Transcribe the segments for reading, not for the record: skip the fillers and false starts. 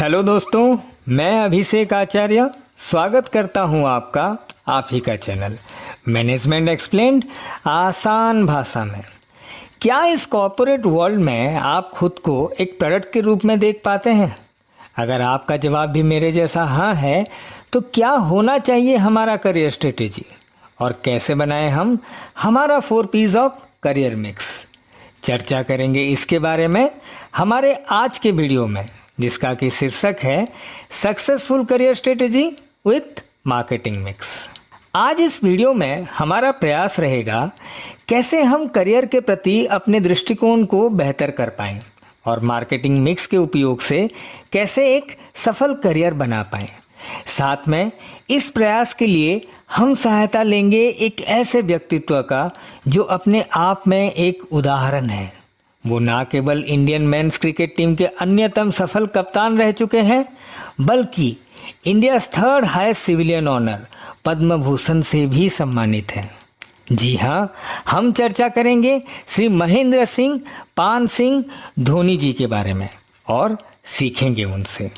Hello दोस्तों, मैं अभिषेक आचार्य स्वागत करता हूं आपका आप ही का चैनल मैनेजमेंट एक्सप्लेन्ड आसान भाषा में। क्या इस कॉर्पोरेट वर्ल्ड में आप खुद को एक प्रोडक्ट के रूप में देख पाते हैं? अगर आपका जवाब भी मेरे जैसा हाँ है तो क्या होना चाहिए हमारा करियर स्ट्रेटेजी और कैसे बनाएं हम हमारा 4 P's ऑफ करियर मिक्स। चर्चा करेंगे इसके बारे में हमारे आज के वीडियो में, जिसका कि शीर्षक है successful career strategy with marketing mix. आज इस वीडियो में हमारा प्रयास रहेगा कैसे हम करियर के प्रति अपने दृष्टिकोण को बेहतर कर पाएं और मार्केटिंग मिक्स के उपयोग से कैसे एक सफल करियर बना पाएं। साथ में इस प्रयास के लिए हम सहायता लेंगे एक ऐसे व्यक्तित्व का जो अपने आप में एक उदाहरण है। वो ना केवल इंडियन मेंस क्रिकेट टीम के अन्यतम सफल कप्तान रह चुके हैं, बल्कि India 3rd highest civilian honour Padma Bhushan से भी सम्मानित हैं। जी हाँ, हम चर्चा करेंगे श्री महेंद्र सिंह पान सिंह धोनी जी के बारे में और सीखेंगे उनसे।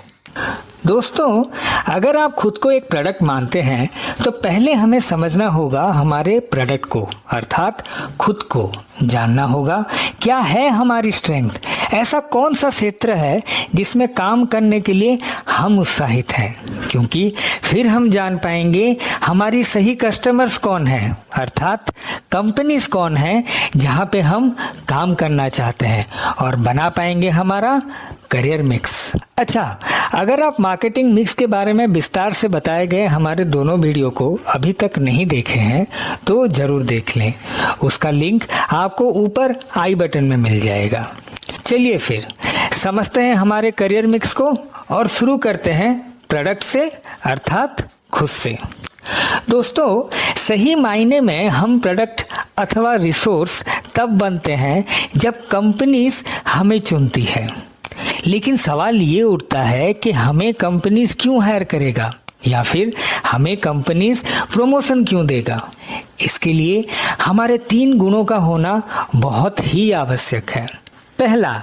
दोस्तों, अगर आप खुद को एक प्रोडक्ट मानते हैं तो पहले हमें समझना होगा हमारे प्रोडक्ट को, अर्थात खुद को जानना होगा क्या है हमारी स्ट्रेंथ। ऐसा कौन सा क्षेत्र है जिसमें काम करने के लिए हम उत्साहित हैं, क्योंकि फिर हम जान पाएंगे हमारी सही कस्टमर्स कौन है, अर्थात कंपनीज कौन है जहां पे हम काम करना चाहते हैं, और बना पाएंगे हमारा करियर मिक्स। अच्छा, अगर आप मार्केटिंग मिक्स के बारे में विस्तार से बताए गए हमारे दोनों वीडियो को अभी तक नहीं देखे हैं तो जरूर देख लें। उसका लिंक आपको ऊपर आई बटन में मिल जाएगा। चलिए फिर समझते हैं हमारे करियर मिक्स को और शुरू करते हैं प्रोडक्ट से, अर्थात खुद से। दोस्तों, सही मायने में हम प्रोडक्ट अथवा रिसोर्स तब बनते हैं जब कंपनीज हमें चुनती है। लेकिन सवाल ये उठता है कि हमें कंपनीज क्यों हायर करेगा या फिर हमें कंपनीज प्रमोशन क्यों देगा। इसके लिए हमारे 3 गुणों का होना बहुत ही आवश्यक है। पहला,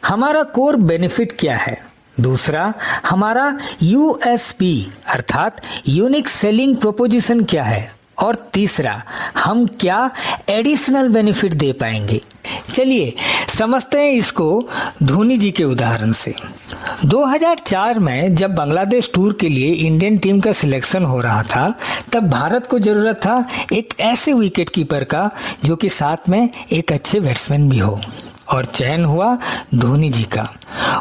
हमारा कोर बेनिफिट क्या है। दूसरा, हमारा USP अर्थात यूनिक सेलिंग प्रोपोजिशन क्या है। और तीसरा, हम क्या एडिशनल बेनिफिट दे पाएंगे। चलिए समझते हैं इसको धोनी जी के उदाहरण से। 2004 में जब बांग्लादेश टूर के लिए इंडियन टीम का सिलेक्शन हो रहा था, तब भारत को जरूरत था एक ऐसे विकेट कीपर का जो कि साथ में एक अच्छे बैट्समैन भी हो, और चयन हुआ धोनी जी का।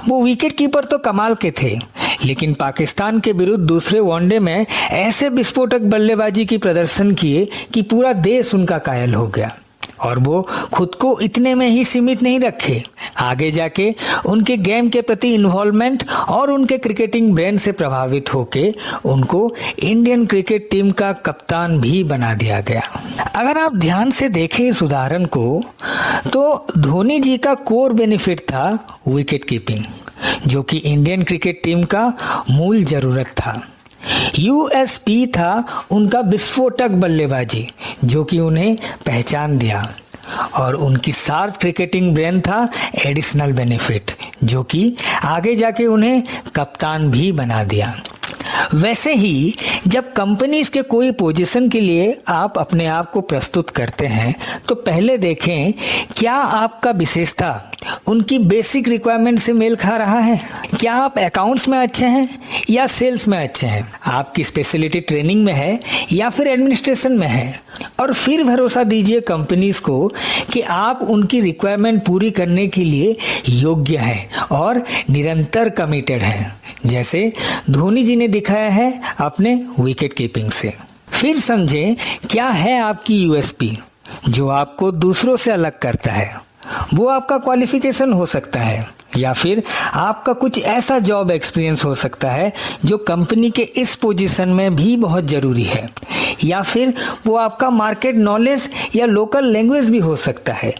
वो विकेट कीपर तो कमाल के थे, लेकिन पाकिस्तान के विरुद्ध दूसरे वनडे में ऐसे विस्फोटक बल्लेबाजी की प्रदर्शन किए कि पूरा देश उनका कायल हो गया। और वो खुद को इतने में ही सीमित नहीं रखे, आगे जाके उनके गेम के प्रति इन्वॉल्वमेंट और उनके क्रिकेटिंग ब्रेन से प्रभावित होके उनको इंडियन क्रिकेट टीम का कप्तान भी बना दिया गया। अगर आप ध्यान से देखें इस उदाहरण को, तो धोनी जी का कोर बेनिफिट था विकेट कीपिंग, जो कि इंडियन क्रिकेट टीम का मूल जरूरत था। USP था उनका विस्फोटक बल्लेबाजी, जो कि उन्हें पहचान दिया, और उनकी शार्प क्रिकेटिंग ब्रेन था एडिशनल बेनिफिट, जो कि आगे जाके उन्हें कप्तान भी बना दिया। वैसे ही जब कंपनीज के कोई पोजीशन के लिए आप अपने आप को प्रस्तुत करते हैं तो पहले देखें क्या आपका विशेषता उनकी बेसिक रिक्वायरमेंट से मेल खा रहा है। क्या आप अकाउंट्स में अच्छे हैं या सेल्स में अच्छे हैं, आपकी स्पेशलिटी ट्रेनिंग में है या फिर एडमिनिस्ट्रेशन में है। और फिर भरोसा दीजिए कंपनीज को कि आप उनकी रिक्वायरमेंट पूरी करने के लिए योग्य हैं और निरंतर कमिटेड हैं, जैसे धोनी जी ने दिखाया है अपने विकेट कीपिंग से। फिर समझें क्या है आपकी USP जो आपको दूसरों से अलग करता है। वो आपका क्वालिफिकेशन हो सकता है, या फिर आपका कुछ ऐसा जॉब एक्सपीरियंस हो सकता है जो कंपनी के इस पोजीशन में भी बहुत जरूरी है, या फिर वो आपका मार्केट नॉलेज या लोकल लैंग्वेज भी हो सकता है।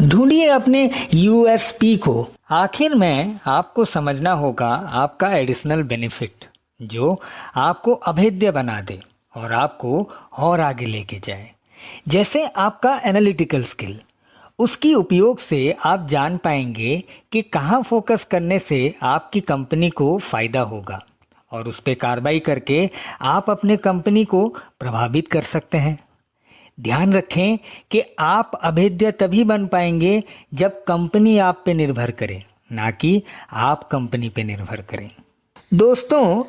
ढूंढिए अपने USP को। आखिर में आपको समझना होगा आपका एडिशनल बेनिफिट जो आपको अभेद्य बना दे और आपको और आगे लेके जाए, जैसे आपका एनालिटिकल स्किल, उसकी उपयोग से आप जान पाएंगे कि कहाँ फोकस करने से आपकी कंपनी को फायदा होगा और उस पर कार्रवाई करके आप अपने कंपनी को प्रभावित कर सकते हैं। ध्यान रखें कि आप अभेद्य तभी बन पाएंगे जब कंपनी आप पे निर्भर करे, ना कि आप कंपनी पे निर्भर करें। दोस्तों,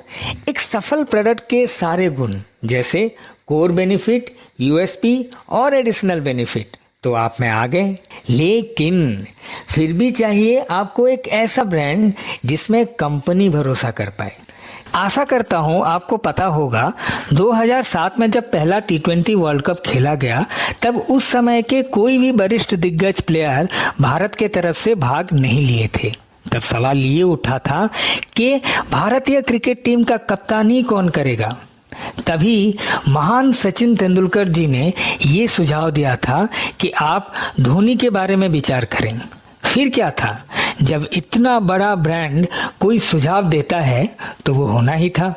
एक सफल प्रोडक्ट के सारे गुण जैसे कोर बेनिफिट, यूएसपी और एडिशनल बेनिफिट तो आप में आ गए, लेकिन फिर भी चाहिए आपको एक ऐसा ब्रांड जिसमें कंपनी भरोसा कर पाए। आशा करता हूं आपको पता होगा 2007 में जब पहला T20 वर्ल्ड कप खेला गया तब उस समय के कोई भी वरिष्ठ दिग्गज प्लेयर भारत के तरफ से भाग नहीं लिए थे। तब सवाल ये उठा था कि भारतीय क्रिकेट टीम का कप्तानी कौन करेगा। तभी महान सचिन तेंदुलकर जी ने ये सुझाव दिया था कि आप धोनी के बारे में विचार करें। फिर क्या था, जब इतना बड़ा ब्रांड कोई सुझाव देता है तो वो होना ही था।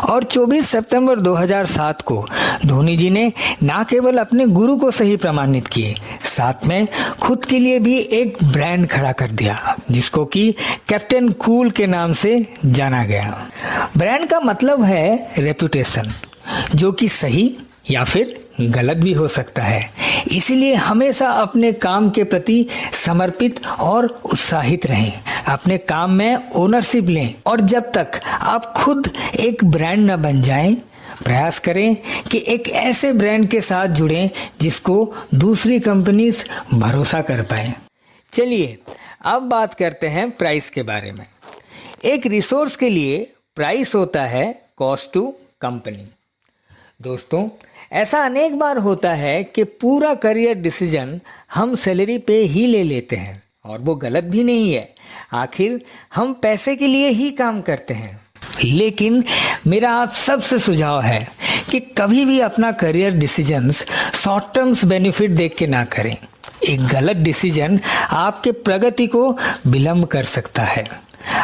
और 24 सितंबर 2007 को धोनी जी ने ना केवल अपने गुरु को सही प्रमाणित किए, साथ में खुद के लिए भी एक ब्रांड खड़ा कर दिया जिसको कि कैप्टन कूल के नाम से जाना गया। ब्रांड का मतलब है रेपुटेशन, जो कि सही या फिर गलत भी हो सकता है। इसीलिए हमेशा अपने काम के प्रति समर्पित और उत्साहित रहें, अपने काम में ओनरशिप लें और जब तक आप खुद एक ब्रांड न बन जाएं, प्रयास करें कि एक ऐसे ब्रांड के साथ जुड़ें जिसको दूसरी कंपनीज भरोसा कर पाएं। चलिए अब बात करते हैं प्राइस के बारे में। एक रिसोर्स के लिए प्राइस होता है कॉस्ट टू कंपनी। दोस्तों, ऐसा अनेक बार होता है कि पूरा करियर डिसीजन हम सैलरी पे ही ले लेते हैं और वो गलत भी नहीं है। आखिर हम पैसे के लिए ही काम करते हैं। लेकिन मेरा आप सबसे सुझाव है कि कभी भी अपना career decisions short terms benefit देख के ना करें। एक गलत डिसीजन आपके प्रगति को विलंब कर सकता है।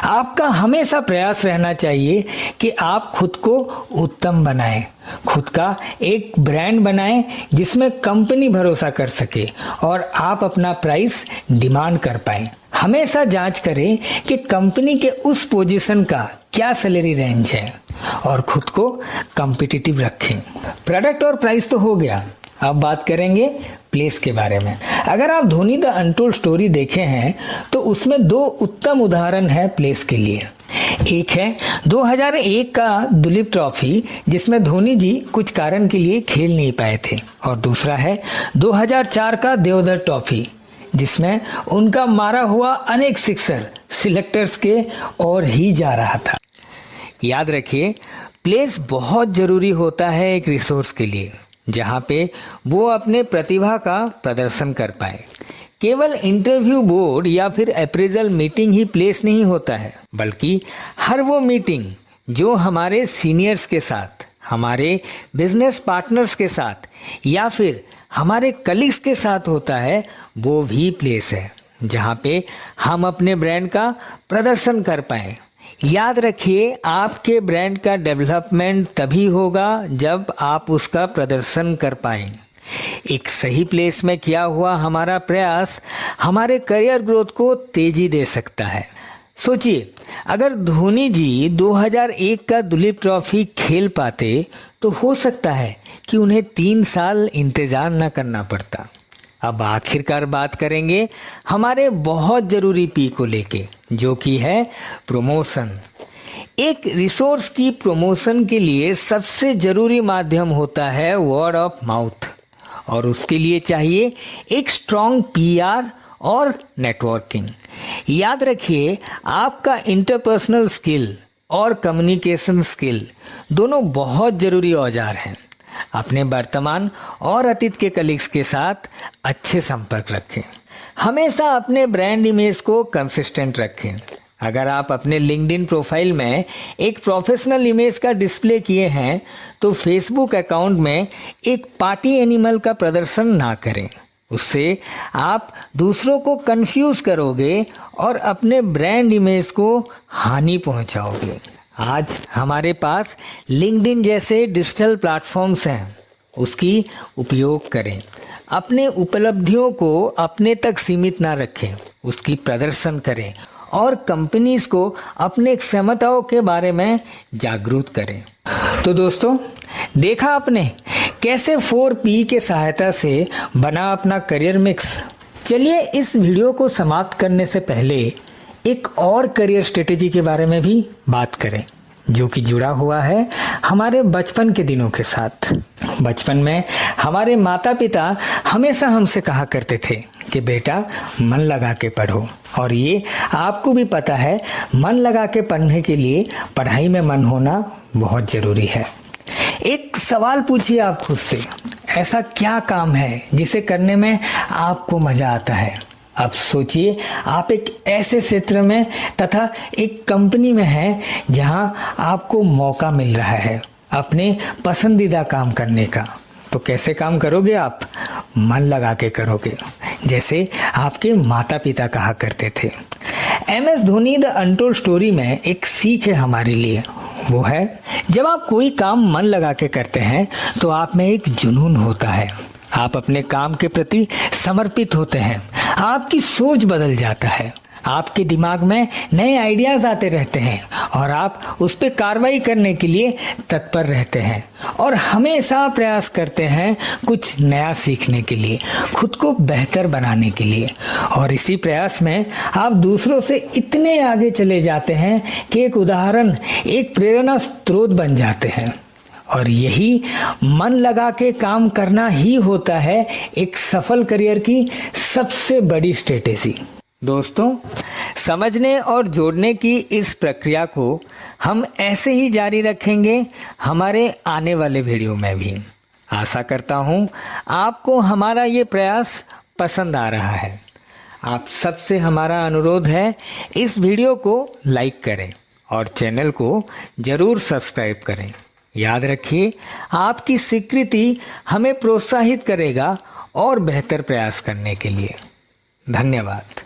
आपका हमेशा प्रयास रहना चाहिए कि आप खुद को उत्तम बनाएं, खुद का एक ब्रांड बनाएं जिसमें कंपनी भरोसा कर सके और आप अपना प्राइस डिमांड कर पाएं। हमेशा जांच करें कि कंपनी के उस पोजीशन का क्या सैलरी रेंज है और खुद को कॉम्पिटिटिव रखें। प्रोडक्ट और प्राइस तो हो गया, अब बात करेंगे प्लेस के बारे में। अगर आप धोनी द अनटोल्ड स्टोरी देखे हैं तो उसमें दो उत्तम उदाहरण है प्लेस के लिए। एक है 2001 का दुलीप ट्रॉफी जिसमें धोनी जी कुछ कारण के लिए खेल नहीं पाए थे, और दूसरा है 2004 का देवधर ट्रॉफी जिसमें उनका मारा हुआ अनेक सिक्सर सिलेक्टर्स के और ही जा रहा था। याद रखिए, प्लेस बहुत जरूरी होता है एक रिसोर्स के लिए जहाँ पे वो अपने प्रतिभा का प्रदर्शन कर पाए। केवल इंटरव्यू बोर्ड या फिर अप्रेजल मीटिंग ही प्लेस नहीं होता है, बल्कि हर वो मीटिंग जो हमारे सीनियर्स के साथ, हमारे बिजनेस पार्टनर्स के साथ या फिर हमारे कलीग्स के साथ होता है, वो भी प्लेस है जहाँ पे हम अपने ब्रांड का प्रदर्शन कर पाएं। याद रखिए, आपके ब्रांड का डेवलपमेंट तभी होगा जब आप उसका प्रदर्शन कर पाएं। एक सही प्लेस में किया हुआ हमारा प्रयास हमारे करियर ग्रोथ को तेजी दे सकता है। सोचिए, अगर धोनी जी 2001 का दुलीप ट्रॉफी खेल पाते तो हो सकता है कि उन्हें 3 साल इंतजार न करना पड़ता। अब आखिरकार बात करेंगे हमारे बहुत जरूरी पी को लेके, जो कि है प्रमोशन। एक रिसोर्स की प्रमोशन के लिए सबसे जरूरी माध्यम होता है वर्ड ऑफ माउथ, और उसके लिए चाहिए एक स्ट्रॉन्ग पीआर और नेटवर्किंग। याद रखिए, आपका इंटरपर्सनल स्किल और कम्युनिकेशन स्किल दोनों बहुत जरूरी औजार हैं। अपने वर्तमान और अतीत के कलीग्स के साथ अच्छे संपर्क रखें। हमेशा अपने ब्रांड इमेज को कंसिस्टेंट रखें। अगर आप अपने लिंक्डइन प्रोफाइल में एक प्रोफेशनल इमेज का डिस्प्ले किए हैं तो फेसबुक अकाउंट में एक पार्टी एनिमल का प्रदर्शन ना करें। उससे आप दूसरों को कंफ्यूज करोगे और अपने ब्रांड इमेज को हानि पहुंचाओगे। आज हमारे पास लिंक्डइन जैसे डिजिटल प्लेटफॉर्म्स हैं उसकी उपयोग करें। अपने उपलब्धियों को अपने तक सीमित ना रखें, उसकी प्रदर्शन करें और कंपनीज को अपने क्षमताओं के बारे में जागरूक करें। तो दोस्तों, देखा आपने कैसे 4P के सहायता से बना अपना करियर मिक्स। चलिए इस वीडियो को समाप्त करने से पहले एक और करियर स्ट्रेटेजी के बारे में भी बात करें, जो कि जुड़ा हुआ है हमारे बचपन के दिनों के साथ। बचपन में हमारे माता पिता हमेशा हमसे कहा करते थे कि बेटा मन लगा के पढ़ो, और ये आपको भी पता है मन लगा के पढ़ने के लिए पढ़ाई में मन होना बहुत ज़रूरी है। एक सवाल पूछिए आप खुद से, ऐसा क्या काम है जिसे करने में आपको मज़ा आता है। अब सोचिए, आप एक ऐसे क्षेत्र में तथा एक कंपनी में हैं जहां आपको मौका मिल रहा है अपने पसंदीदा काम करने का। तो कैसे काम करोगे आप? मन लगा के करोगे, जैसे आपके माता पिता कहा करते थे। MS Dhoni the untold story में एक सीख है हमारे लिए, वो है जब आप कोई काम मन लगा के करते हैं तो आप में एक जुनून होता है, आप अपने काम के प्रति समर्पित होते हैं, आपकी सोच बदल जाता है, आपके दिमाग में नए आइडियाज आते रहते हैं और आप उस पर कार्रवाई करने के लिए तत्पर रहते हैं और हमेशा प्रयास करते हैं कुछ नया सीखने के लिए, खुद को बेहतर बनाने के लिए। और इसी प्रयास में आप दूसरों से इतने आगे चले जाते हैं कि एक उदाहरण, एक प्रेरणा स्रोत बन जाते हैं। और यही मन लगा के काम करना ही होता है एक सफल करियर की सबसे बड़ी स्ट्रेटेजी। दोस्तों, समझने और जोड़ने की इस प्रक्रिया को हम ऐसे ही जारी रखेंगे हमारे आने वाले वीडियो में भी। आशा करता हूँ आपको हमारा ये प्रयास पसंद आ रहा है। आप सबसे हमारा अनुरोध है, इस वीडियो को लाइक करें और चैनल को ज़रूर सब्सक्राइब करें। याद रखिए, आपकी स्वीकृति हमें प्रोत्साहित करेगा और बेहतर प्रयास करने के लिए। धन्यवाद।